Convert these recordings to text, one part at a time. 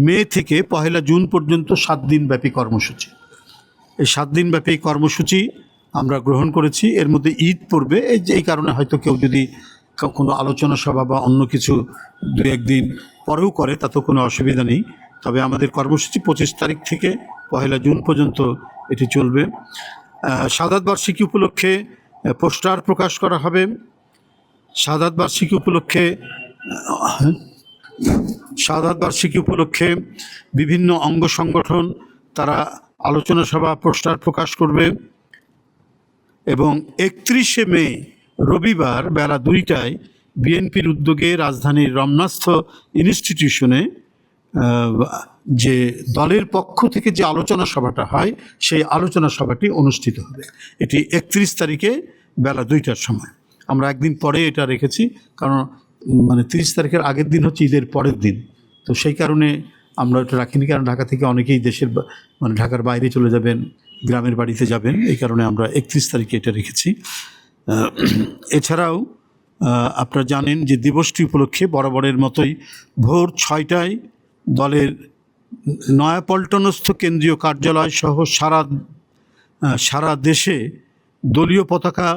মে থেকে 1 জুন পর্যন্ত 7 দিনব্যাপী কর্মসূচি। এই 7 দিনব্যাপী কর্মসূচি আমরা গ্রহণ করেছি। এর মধ্যে ঈদ পড়বে, এই কারণে হয়তো কেউ যদি কোনো আলোচনা সভা বা অন্য কিছু 2-1 দিন পরেও করে তাতেও কোনো অসুবিধা নেই। তবে আমাদের কর্মসূচি 25 তারিখ থেকে 1 জুন পর্যন্ত এটি চলবে। শাহাদাত বার্ষিকী উপলক্ষে পোস্টার প্রকাশ করা হবে। শাহাদাত বার্ষিকী উপলক্ষে বিভিন্ন অঙ্গ সংগঠন তারা আলোচনা সভা পোস্টার প্রকাশ করবে এবং 31শে মে রবিবার বেলা 2টায় বিএনপির উদ্যোগে রাজধানীর রমনাস্থ ইনস্টিটিউশনে যে দলের পক্ষ থেকে যে আলোচনা সভাটা হয় সেই আলোচনা সভাটি অনুষ্ঠিত হবে। এটি 31 তারিখে বেলা 2টার সময়। আমরা একদিন পরে এটা রেখেছি, কারণ 30 তারিখের আগের দিন হচ্ছে ঈদের পরের দিন, তো সেই কারণে আমরা এটা রাখিনি। কারণ ঢাকা থেকে অনেকেই ঢাকার বাইরে চলে যাবেন, গ্রামের বাড়িতে যাবেন, এই কারণে আমরা 31 তারিখে এটা রেখেছি। এছাড়াও আপনারা জানেন যে দিবসটি উপলক্ষে বরাবরের মতোই ভোর 6টায় দলের নয়াপল্টনস্থ কেন্দ্রীয় কার্যালয় সহ সারা দেশে দলীয় পতাকা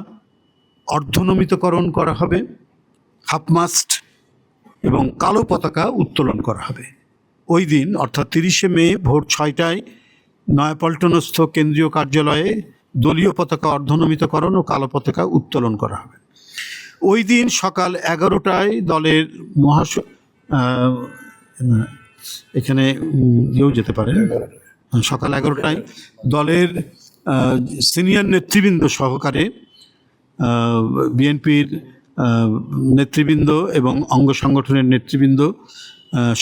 অর্ধনমিতকরণ করা হবে, হাফমাস্ট এবং কালো পতাকা উত্তোলন করা হবে। ওই দিন অর্থাৎ 30শে মে ভোর 6টায় নয়াপল্টনস্থ কেন্দ্রীয় কার্যালয়ে দলীয় পতাকা অর্ধনমিতকরণ ও কালো পতাকা উত্তোলন করা হবে। ওই দিন সকাল 11টায় দলের এখানে যেতে পারে, সকাল 11টায় দলের সিনিয়র নেতৃবৃন্দ সহকারে বিএনপির নেতৃবৃন্দ এবং অঙ্গ সংগঠনের নেতৃবৃন্দ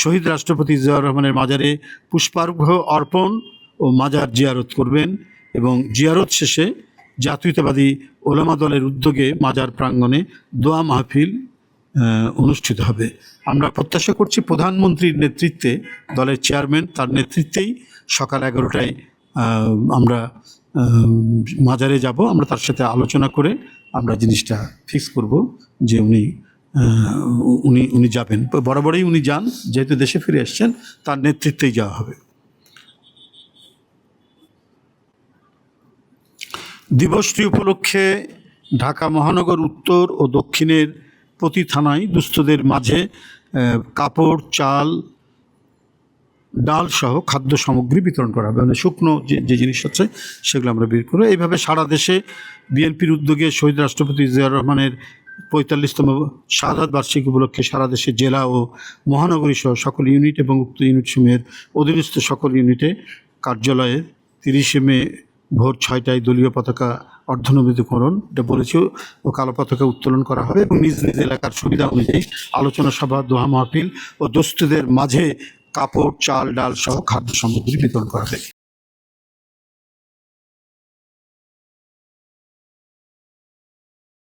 শহীদ রাষ্ট্রপতি জিয়াউর রহমানের মাজারে পুষ্পার্ঘ্য অর্পণ ও মাজার জিয়ারত করবেন এবং জিয়ারত শেষে জাতীয়তাবাদী ওলামা দলের উদ্যোগে মাজার প্রাঙ্গণে দোয়া মাহফিল অনুষ্ঠিত হবে। আমরা প্রত্যাশা করছি প্রধানমন্ত্রীর নেতৃত্বে, দলের চেয়ারম্যান তার নেতৃত্বেই সকাল 11টায় আমরা মাজারে যাব। আমরা তার সাথে আলোচনা করে আমরা জিনিসটা ফিক্স করব যে উনি যাবেন। বরাবরই উনি যান, যেহেতু দেশে ফিরে এসছেন, তার নেতৃত্বেই যাওয়া হবে। দিবসটি উপলক্ষে ঢাকা মহানগর উত্তর ও দক্ষিণের প্রতি থানায় দুস্থদের মাঝে কাপড়, চাল, ডাল সহ খাদ্য সামগ্রী বিতরণ করা হবে। শুকনো যে জিনিস আছে সেগুলো আমরা বের করবো। এইভাবে সারা দেশে বিএনপির উদ্যোগে শহীদ রাষ্ট্রপতি জিয়াউর রহমানের 45তম শাহাদাত বার্ষিকী উপলক্ষে সারা দেশে জেলা ও মহানগরী সহ সকল ইউনিট এবং উক্ত ইউনিটসমূহের অধীনস্থ সকল ইউনিটে কার্যালয়ে 30শে মে ভোর 6টায় দলীয় পতাকা অর্ধনমিতকরণ এটা বলেছি ও কালো পতাকা উত্তোলন করা হবে এবং নিজ নিজ এলাকার সুবিধা অনুযায়ী আলোচনা সভা, দোয়া মাহফিল ও দুস্থদের মাঝে কাপড়, চাল, ডাল সহ খাদ্য সামগ্রী বিতরণ করা হবে।